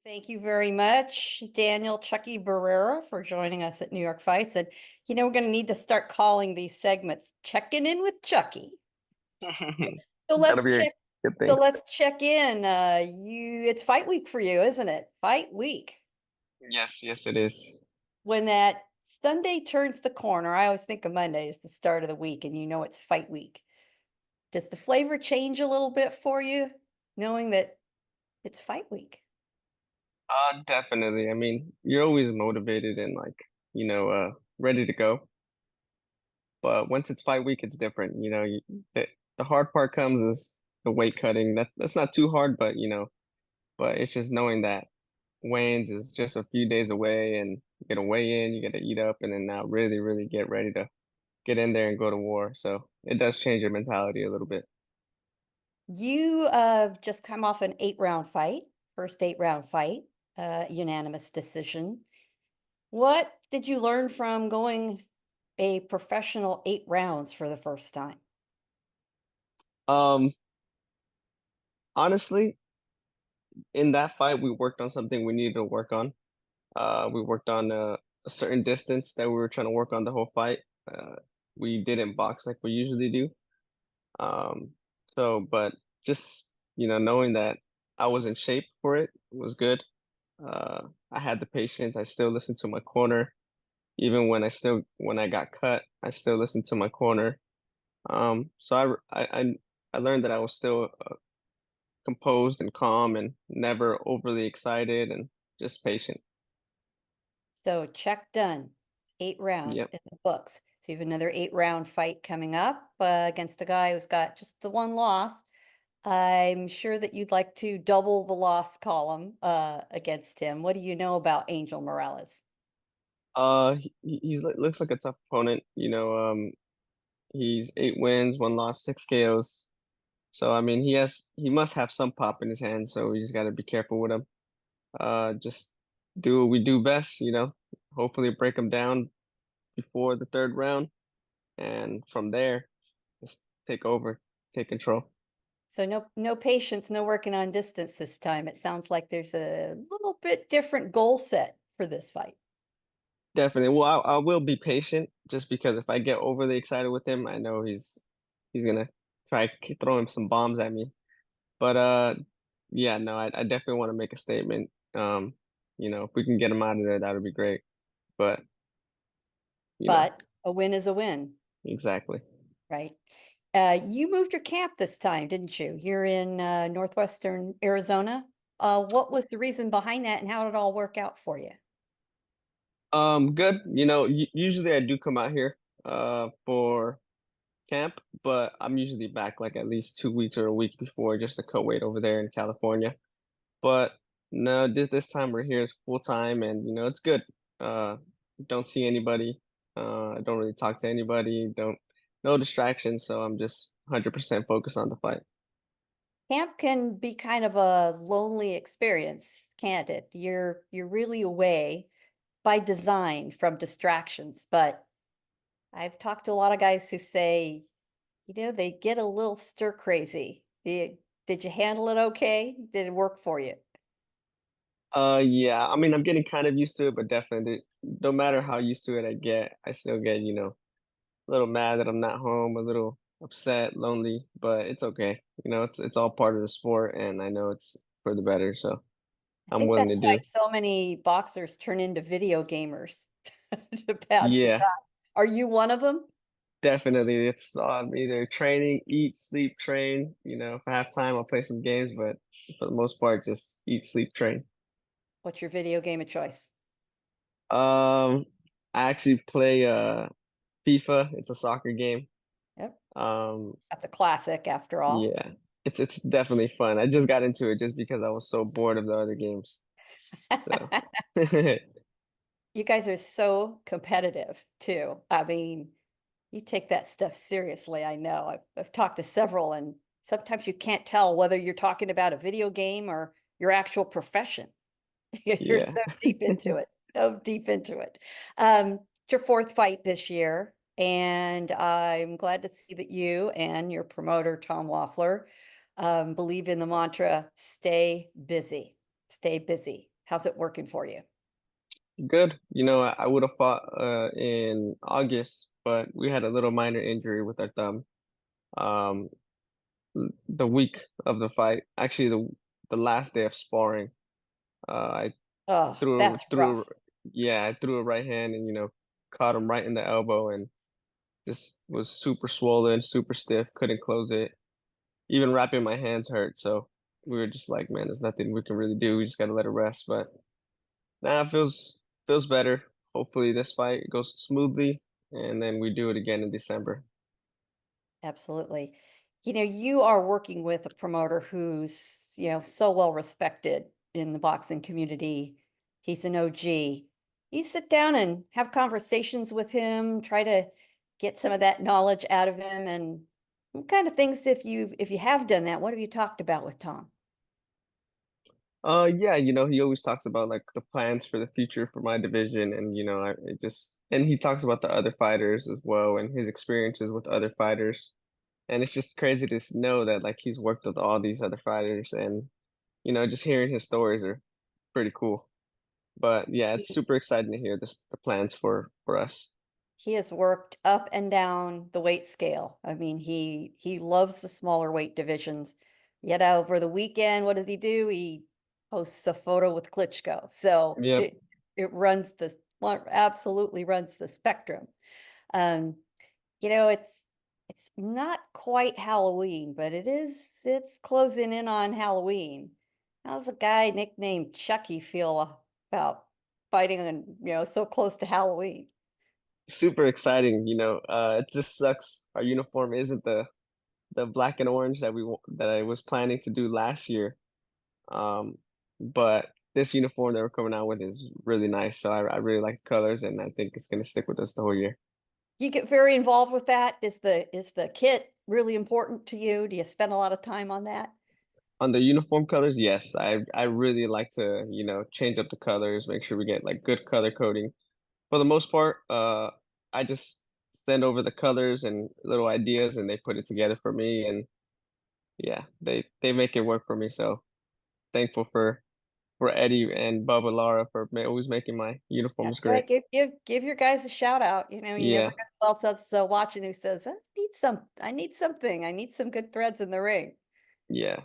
Thank you very much, Daniel Chucky Barrera, for joining us at New York Fights. And we're going to need to start calling these segments "Checking In with Chucky." So That'll let's be a check. good So thing. let's check in. It's fight week for you, isn't it? Fight week. Yes, yes, it is. When that Sunday turns the corner, I always think of Monday as the start of the week, and it's fight week. Does the flavor change a little bit for you, knowing that it's fight week? Definitely. I mean, you're always motivated and ready to go. But once it's fight week, it's different. The hard part comes is the weight cutting. That's not too hard, but it's just knowing that weigh-ins is just a few days away, and you gotta weigh in, you gotta eat up, and then now really, really get ready to get in there and go to war. So it does change your mentality a little bit. You just come off an 8-round fight, first 8-round fight, unanimous decision. What did you learn from going a professional 8 rounds for the first time? Um, Honestly, in that fight, we worked on something we needed to work on. We worked on a certain distance that we were trying to work on the whole fight. We didn't box like we usually do. Um, but just, knowing that I was in shape for it was good. I had the patience. I still listened to my corner. Even when I got cut, I still listened to my corner. So I learned that I was still composed and calm and never overly excited and just patient. So check done, 8 rounds Yep. in the books. So you have another 8-round fight coming up against a guy who's got just the one loss. I'm sure that you'd like to double the loss column against him. What do you know about Angel Morales? Looks like a tough opponent. He's 8 wins, one loss, 6 KOs. So I mean, he must have some pop in his hands. So we just got to be careful with him. Just do what we do best. Hopefully break him down before the third round, and from there, just take over, take control. So no patience, no working on distance this time. It sounds like there's a little bit different goal set for this fight. Definitely. Well, I will be patient just because if I get overly excited with him, I know he's gonna throw him some bombs at me. But yeah, no, I definitely want to make a statement. If we can get him out of there, that would be great. But you know, But a win is a win, exactly. right? You moved your camp this time, didn't you? You're in northwestern Arizona. What was the reason behind that, and how did it all work out for you? Good. Usually I do come out here for camp, but I'm usually back like at least 2 weeks or a week before just to cut weight over there in California. But no, this time we're here full time, and it's good. Uh, don't see anybody. I don't really talk to anybody. Don't No distractions, so I'm just 100% focused on the fight. Camp can be kind of a lonely experience, can't it? You're really away by design from distractions, but I've talked to a lot of guys who say, they get a little stir crazy. Did you handle it okay? Did it work for you? Yeah, I mean, I'm getting kind of used to it, but definitely, no matter how used to it I get, I still get, a little mad that I'm not home, a little upset, lonely, but it's okay. It's all part of the sport, and I know it's for the better, so I I'm think willing that's to why do. so many boxers turn into video gamers to pass the Yeah, time. Are you one of them? definitely. It's either training, eat, sleep, train. If I have time, I'll play some games, but for the most part, just eat, sleep, train. What's your video game of choice? Um, I actually play FIFA. It's a soccer game. Yep. Um, That's a classic after all. yeah, it's definitely fun. I just got into it just because I was so bored of the other games. So You guys are so competitive too. I mean, you take that stuff seriously. I know. I've talked to several, and sometimes you can't tell whether you're talking about a video game or your actual profession. You're yeah. so deep into it, so deep into it. It's your fourth fight this year, and I'm glad to see that you and your promoter, Tom Loeffler, believe in the mantra, stay busy, stay busy. How's it working for you? Good. I would have fought in August, but we had a little minor injury with our thumb. Um, the week of the fight, actually the last day of sparring, I Oh, threw that's threw rough. yeah, I threw a right hand and caught him right in the elbow and just was super swollen, super stiff, couldn't close it. Even wrapping my hands hurt, so we were just like, man, there's nothing we can really do. We just gotta let it rest. But nah, it feels better. Hopefully this fight goes smoothly and then we do it again in December. Absolutely. You are working with a promoter who's, so well respected in the boxing community. He's an OG. You sit down and have conversations with him, try to get some of that knowledge out of him, and what kind of things, if you have done that, what have you talked about with Tom? Yeah, he always talks about like the plans for the future for my division and and he talks about the other fighters as well and his experiences with other fighters. And it's just crazy to know that like he's worked with all these other fighters and just hearing his stories are pretty cool. But yeah, it's super exciting to hear the plans for us. He has worked up and down the weight scale. I mean, he loves the smaller weight divisions. Yet over the weekend, what does he do? He posts a photo with Klitschko. So Yep. it runs absolutely runs the spectrum. Um, it's not quite Halloween, but it's closing in on Halloween. How's a guy nicknamed Chucky feel about fighting and so close to Halloween? Super exciting, it just sucks our uniform isn't the black and orange that I was planning to do last year. Um, but this uniform that we're coming out with is really nice. So I really like the colors and I think it's gonna stick with us the whole year. You get very involved with that. Is the kit really important to you? Do you spend a lot of time on that? On the uniform colors, yes, I really like to, change up the colors, make sure we get like good color coding. For the most part, I just send over the colors and little ideas and they put it together for me and yeah, they make it work for me. So thankful for Eddie and Bubba Lara for always making my Yeah, uniforms go great. ahead, give your guys a shout out. You never Yeah, know who else is watching who says, I need something. I need some good threads in the ring. yeah.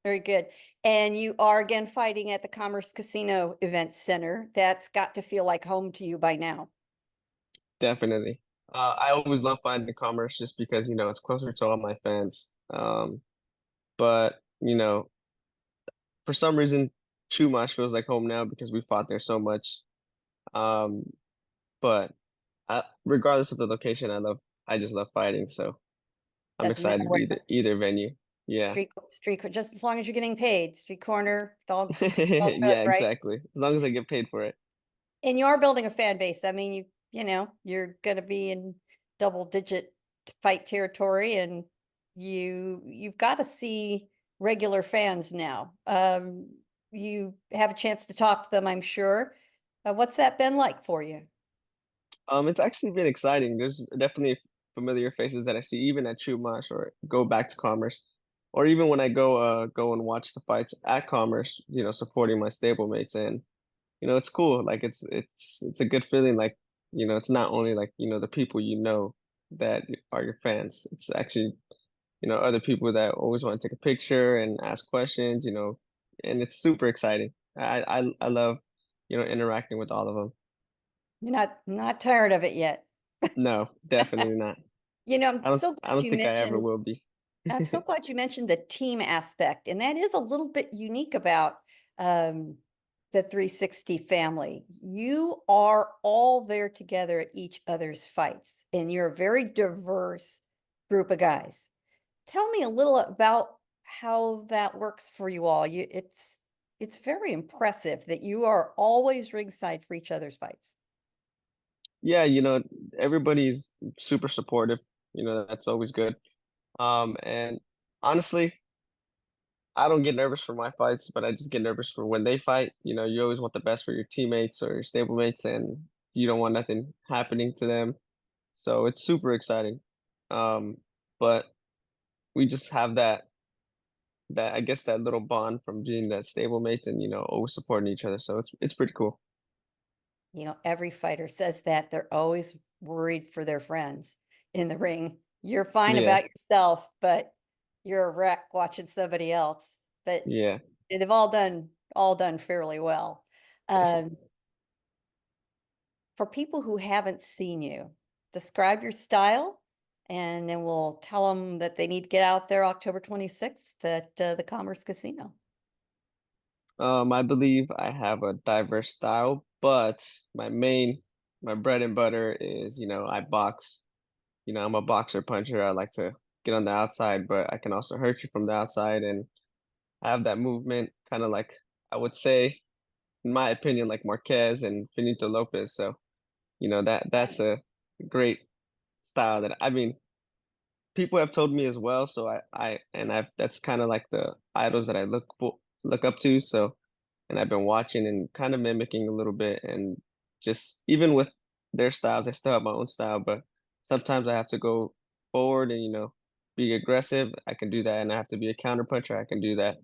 Very good. And you are again fighting at the Commerce Casino Event Center. That's got to feel like home to you by now. Definitely. I always love finding commerce just because, it's closer to all my fans. But, for some reason, Chumash feels like home now because we fought there so much. Um, but regardless of the location, I just love fighting. So I'm Doesn't matter excited where. either venue. Yeah. Street, just as long as you're getting paid. Street corner, all good, Yeah, right? exactly. As long as I get paid for it. And you are building a fan base. I mean, you're gonna be in double digit fight territory and you've got to see regular fans now. You have a chance to talk to them, I'm sure. What's that been like for you? It's actually been exciting. There's definitely familiar faces that I see even at Chumash or go back to Commerce, or even when I go and watch the fights at Commerce, supporting my stablemates, and it's cool. Like it's a good feeling. Like it's not only like the people that are your fans. It's actually other people that always want to take a picture and ask questions. And it's super exciting. I love interacting with all of them. You're not tired of it yet. No, definitely not. I'm I don't so I glad don't you think I ever mentioned will be. I'm so glad you mentioned the team aspect, and that is a little bit unique about um, the 360 family. You are all there together at each other's fights, and you're a very diverse group of guys. Tell me a little about how that works for you all. It's very impressive that you are always ringside for each other's fights. Yeah, everybody's super supportive. That's always good. And honestly, I don't get nervous for my fights, but I just get nervous for when they fight. You always want the best for your teammates or your stablemates, and you don't want nothing happening to them. So it's super exciting. But we just have that I guess that little bond from being that stablemates and always supporting each other. So it's pretty cool. You know, every fighter says that they're always worried for their friends in the ring. You're fine Yeah, about yourself, but you're a wreck watching somebody else. But yeah. they've all done fairly well. Um, for people who haven't seen you, describe your style, and then we'll tell them that they need to get out there October 26th at the Commerce Casino. I believe I have a diverse style, but my bread and butter is, I box. I'm a boxer puncher. I like to get on the outside, but I can also hurt you from the outside and have that movement, kind of like I would say, in my opinion, like Marquez and Finito Lopez. So, that's a great style that I mean, people have told me as well. So I've that's kind of like the idols that I look up to. So and I've been watching and kind of mimicking a little bit. And just even with their styles, I still have my own style, but sometimes I have to go forward and, be aggressive. I can do that. And I have to be a counter puncher. I can do that.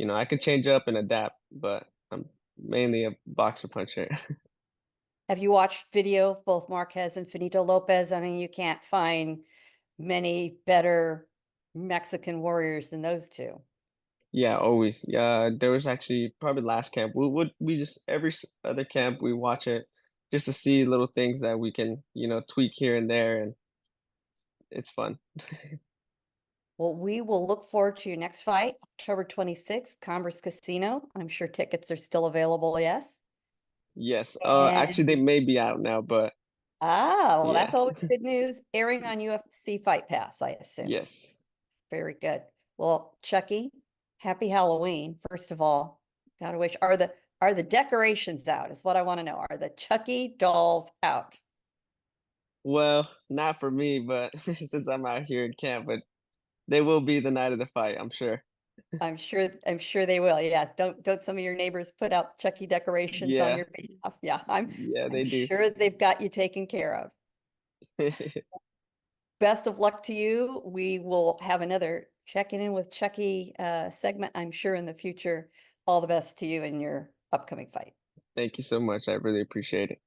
I can change up and adapt, but I'm mainly a boxer puncher. Have you watched video of both Marquez and Finito Lopez? I mean, you can't find many better Mexican warriors than those two. Yeah, always. Yeah, there was actually probably last camp. We just every other camp we watch it just to see little things that we can, tweak here and there, and it's fun. Well, we will look forward to your next fight, October 26th, Commerce Casino. I'm sure tickets are still available, yes? Yes. Actually, they And may be out now, but well, that's yeah. always good news. Airing on UFC Fight Pass, I assume. Yes. Very good. Well, Chucky, happy Halloween, first of all. Gotta wish, are the decorations out, is what I want to know. Are the Chucky dolls out? Well, not for me, but since I'm out here in camp, but they will be the night of the fight, I'm sure. I'm sure they will. Yeah. Don't some of your neighbors put out Chucky decorations on Yeah. your behalf? Yeah, I'm Yeah, I'm they do. sure they've got you taken care of. Best of luck to you. We will have another checking in with Chucky segment, I'm sure, in the future. All the best to you in your upcoming fight. Thank you so much. I really appreciate it.